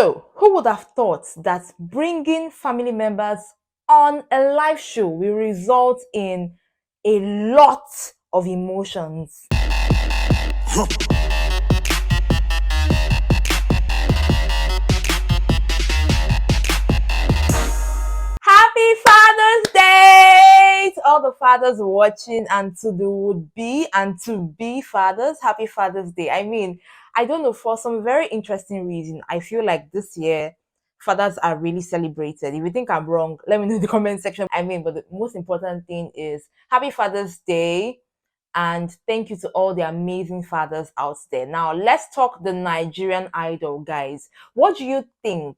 So, who would have thought that bringing family members on a live show will result in a lot of emotions? Happy Father's Day to all the fathers watching and to the would-be and to-be fathers. Happy Father's Day. I don't know, for some very interesting reason, I feel like this year fathers are really celebrated. If you think I'm wrong, let me know in the comment section. But the most important thing is Happy Father's Day. And thank you to all the amazing fathers out there. Now, let's talk the Nigerian Idol, guys. What do you think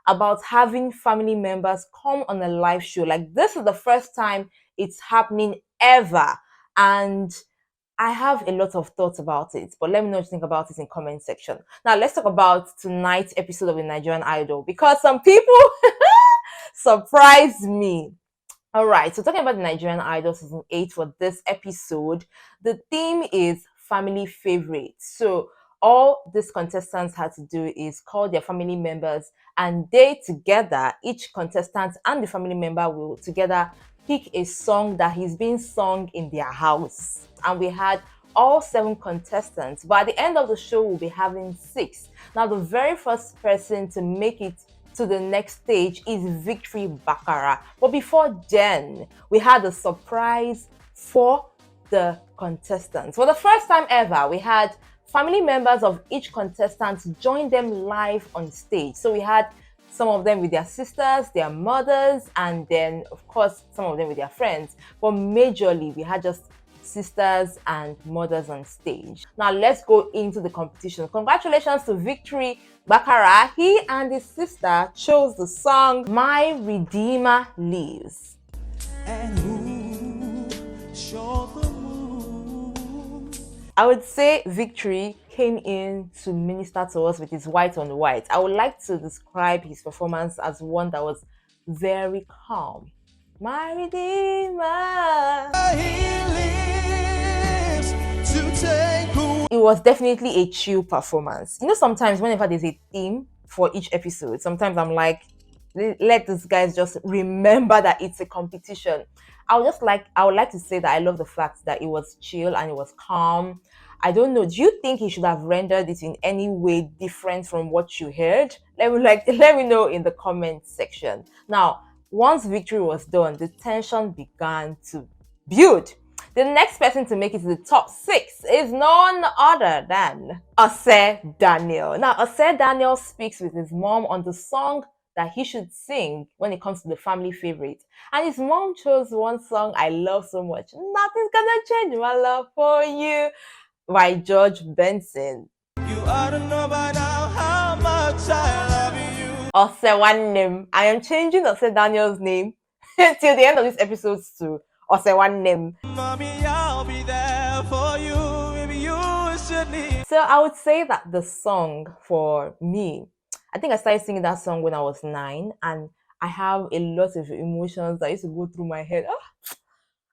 about having family members come on a live show? Like, this is the first time it's happening ever. And I have a lot of thoughts about it, but let me know what you think about it in comment section. Now, let's talk about tonight's episode of the Nigerian Idol, because some people surprised me. All right, so talking about the Nigerian Idol season 8 for this episode, the theme is family favorites. So all these contestants had to do is call their family members, and they together, each contestant and the family member will together pick a song that is being sung in their house. And we had all 7 contestants, but at the end of the show, we'll be having 6. Now, the very first person to make it to the next stage is Victory Baccarat. But before then, we had a surprise for the contestants. For the first time ever, we had family members of each contestant join them live on stage. So we had some of them with their sisters, their mothers, and then, of course, some of them with their friends. But majorly, we had just sisters and mothers on stage. Now let's go into the competition. Congratulations to Victory Baccarat. He and his sister chose the song My Redeemer Lives. And who showed the moon? I would say Victory came in to minister to us with his white on white. I would like to describe his performance as one that was very calm. My Redeemer, it was definitely a chill performance. You know, sometimes whenever there's a theme for each episode, sometimes I'm like, let these guys just remember that it's a competition. I would like to say that I love the fact that it was chill and it was calm. I don't know, do you think he should have rendered it in any way different from what you heard? Let me know in the comment section. Now, once Victory was done, the tension began to build. The next person to make it to the top 6 is none other than Ose Daniel. Now, Ose Daniel speaks with his mom on the song that he should sing when it comes to the family favorite. And his mom chose one song I love so much, Nothing's Gonna Change My Love for You, by George Benson. You ought to know by now how much I love you. Ose one name. I am changing Ose Daniel's name till the end of this episode to Ose one name. Mommy, I'll be there for you if you should need. So I would say that the song for me, I think I started singing that song when I was 9, and I have a lot of emotions that used to go through my head.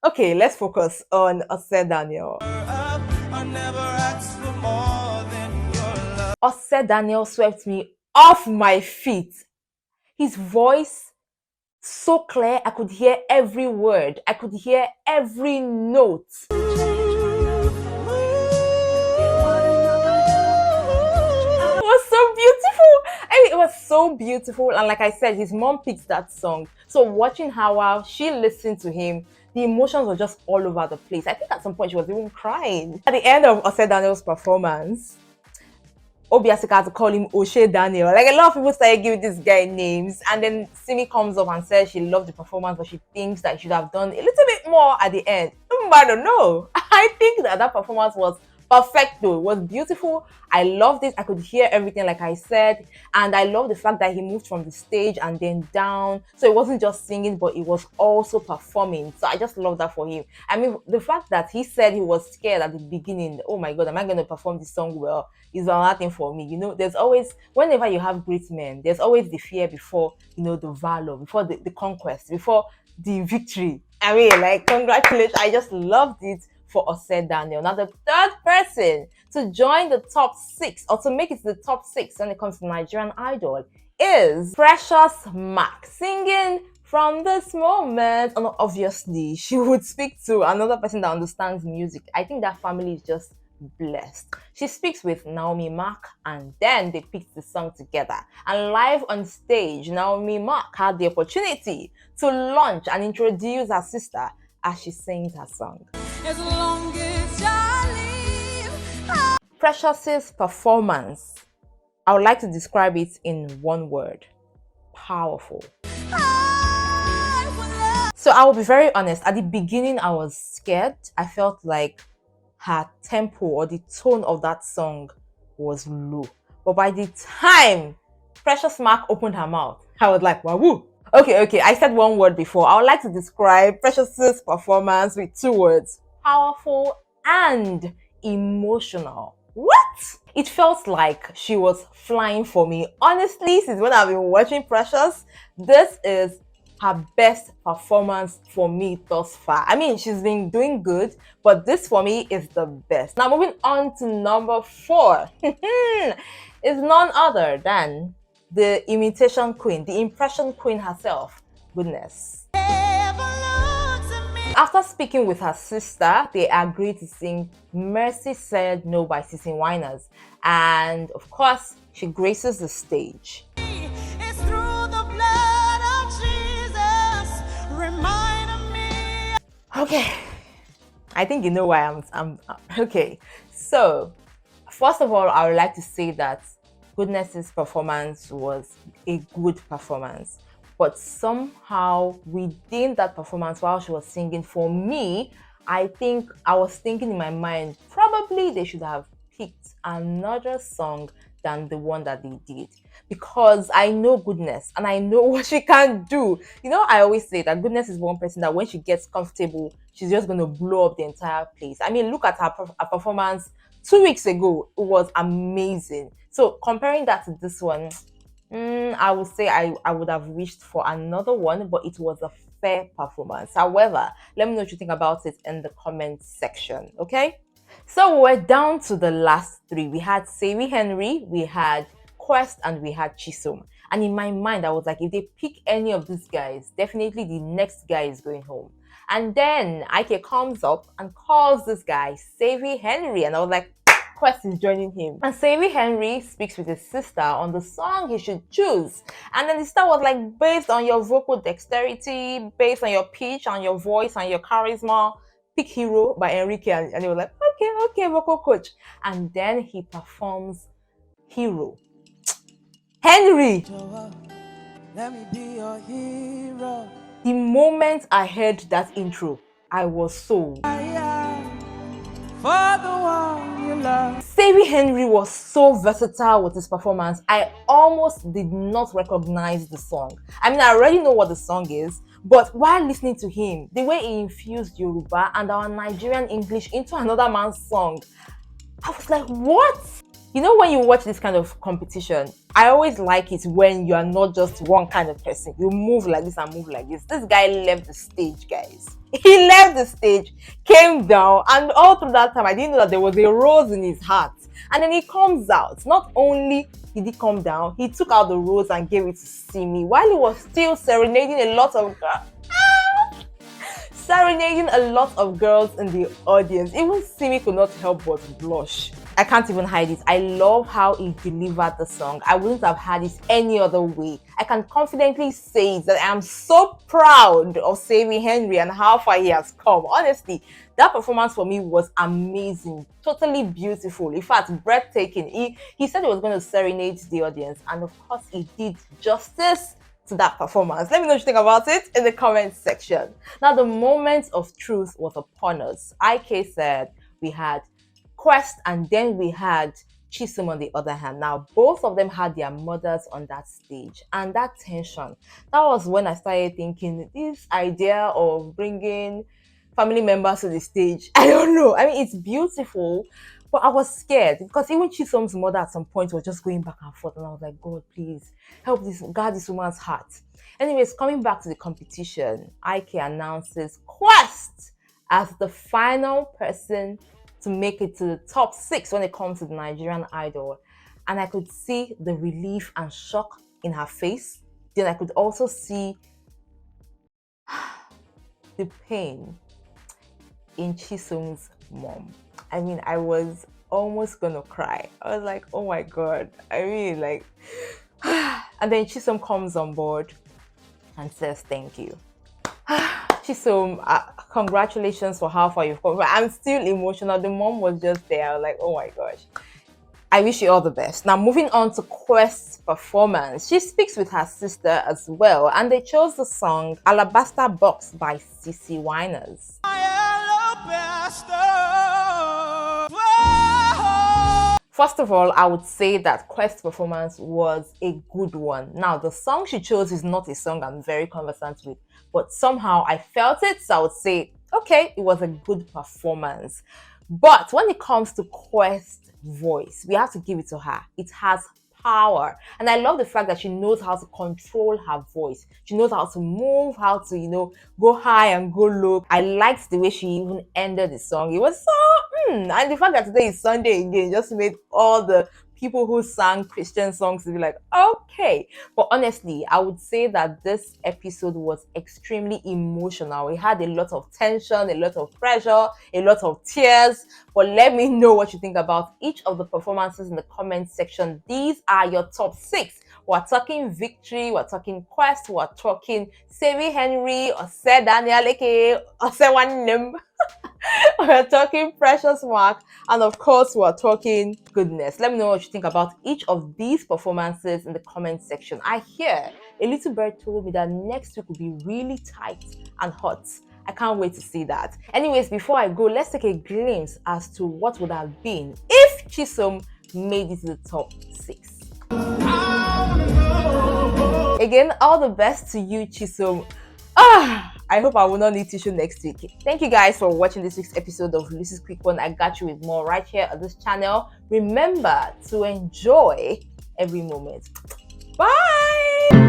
Okay, let's focus on Ose Daniel. Ose Daniel swept me off my feet. His voice, so clear, I could hear every word. I could hear every note. It was so beautiful. And like I said, his mom picked that song. So watching her while she listened to him, the emotions were just all over the place. I think at some point she was even crying. At the end of Ose Daniel's performance, Obiasika had to call him Oshe Daniel. Like, a lot of people started giving this guy names, and then Simi comes up and says she loved the performance, but she thinks that he should have done a little bit more at the end. I don't know. I think that performance was perfect though. It was beautiful. I loved it. I could hear everything, like I said, and I love the fact that he moved from the stage and then down. So it wasn't just singing, but it was also performing. So I just love that for him. The fact that he said he was scared at the beginning, oh my God, am I going to perform this song well, is another thing for me. You know, there's always, whenever you have great men, there's always the fear before, the valor, before the conquest, before the victory. Congratulations. I just loved it for Ose Daniel. Now, the third person to join the top 6 or to make it to the top 6 when it comes to Nigerian Idol is Precious Mark singing From This Moment. And obviously, she would speak to another person that understands music. I think that family is just blessed. She speaks with Naomi Mark and then they picked the song together. And live on stage, Naomi Mark had the opportunity to launch and introduce her sister as she sings her song. As long as I live. Precious's performance, I would like to describe it in one word: powerful. So I will be very honest, at the beginning I was scared. I felt like her tempo or the tone of that song was low. But by the time Precious Mark opened her mouth, I was like, wahoo! Okay, I said one word before. I would like to describe Precious's performance with 2 words: powerful and emotional. What? It felt like she was flying for me. Honestly, since when I've been watching Precious, this is her best performance for me thus far. I mean, she's been doing good, but this for me is the best. Now, moving on to number 4 is none other than the imitation queen, the impression queen herself, Goodness. After speaking with her sister, they agreed to sing Mercy Said No by Sissy Winers. And of course, she graces the stage. It's through the blood of Jesus, remind me. Okay, I think you know why I'm okay. So, first of all, I would like to say that Goodness's performance was a good performance. But somehow within that performance while she was singing, for me, I think I was thinking in my mind, probably they should have picked another song than the one that they did. Because I know Goodness and I know what she can do. You know, I always say that Goodness is one person that when she gets comfortable, she's just going to blow up the entire place. I mean, look at her performance 2 weeks ago. It was amazing. So comparing that to this one, I would say I would have wished for another one, but it was a fair performance. However, let me know what you think about it in the comment section, okay? So we're down to the last 3. We had Savvy Henry, we had Quest, and we had Chisom. And in my mind, I was like, if they pick any of these guys, definitely the next guy is going home. And then Ike comes up and calls this guy Savvy Henry, and I was like, Quest is joining him. And Savvy Henry speaks with his sister on the song he should choose. And then the sister was like, based on your vocal dexterity, based on your pitch, on your voice, on your charisma, pick Hero by Enrique. And he was like, okay, vocal coach. And then he performs Hero. Henry! Let me be your hero. The moment I heard that intro, I was sold. For the one you love. Savvy Henry was so versatile with his performance. I almost did not recognize the song. I mean, I already know what the song is, but while listening to him, the way he infused Yoruba and our Nigerian English into another man's song, I was like, what? You know, when you watch this kind of competition, I always like it when you are not just one kind of person. You move like this and move like this. This guy left the stage, guys. He left the stage, came down, and all through that time, I didn't know that there was a rose in his heart. And then he comes out. Not only did he come down, he took out the rose and gave it to Simi while he was still serenading a lot of girls in the audience. Even Simi could not help but blush. I can't even hide it. I love how he delivered the song. I wouldn't have had it any other way. I can confidently say that I am so proud of Savvy Henry and how far he has come. Honestly, that performance for me was amazing. Totally beautiful. In fact, breathtaking. He said he was going to serenade the audience. And of course, he did justice to that performance. Let me know what you think about it in the comment section. Now, the moment of truth was upon us. IK said we had Quest and then we had Chisom on the other hand. Now, both of them had their mothers on that stage, and that tension, that was when I started thinking this idea of bringing family members to the stage, I don't know. I mean, it's beautiful, but I was scared because even Chisom's mother at some point was just going back and forth, and I was like, God, please help guard this woman's heart. Anyways, coming back to the competition, IK announces Quest as the final person to make it to the top 6 when it comes to the Nigerian Idol. And I could see the relief and shock in her face. Then I could also see the pain in Chisom's mom. I mean, I was almost gonna cry. I was like, oh my god. I mean, like, and then Chisom comes on board and says thank you. Chisom, congratulations for how far you've come. I'm still emotional. The mom was just there. I was like, oh my gosh. I wish you all the best. Now, moving on to Quest's performance. She speaks with her sister as well, and they chose the song Alabaster Box by CC Winers. First of all, I would say that Quest's performance was a good one. Now, the song she chose is not a song I'm very conversant with, but somehow I felt it, so I would say, okay, it was a good performance. But when it comes to Quest's voice, we have to give it to her. It has power. And I love the fact that she knows how to control her voice. She knows how to move, how to, go high and go low. I liked the way she even ended the song. It was so, and the fact that today is Sunday again just made all the people who sang Christian songs to be like, okay. But honestly, I would say that this episode was extremely emotional. We had a lot of tension, a lot of pressure, a lot of tears. But let me know what you think about each of the performances in the comment section. These are your top 6. We're talking Victory, we're talking Quest, we're talking Sevi Henry, Ose Daniel Eke, Ose Wanem. We're talking Precious Mark, and of course, we're talking Goodness. Let me know what you think about each of these performances in the comment section. I hear a little bird told me that next week will be really tight and hot. I can't wait to see that. Anyways, before I go, let's take a glimpse as to what would have been if Chisom made it to the top 6. Again, all the best to you, Chisom. I hope I will not need tissue next week. Thank you guys for watching this week's episode of Lucy's Quick One. I got you with more right here on this channel. Remember to enjoy every moment. Bye!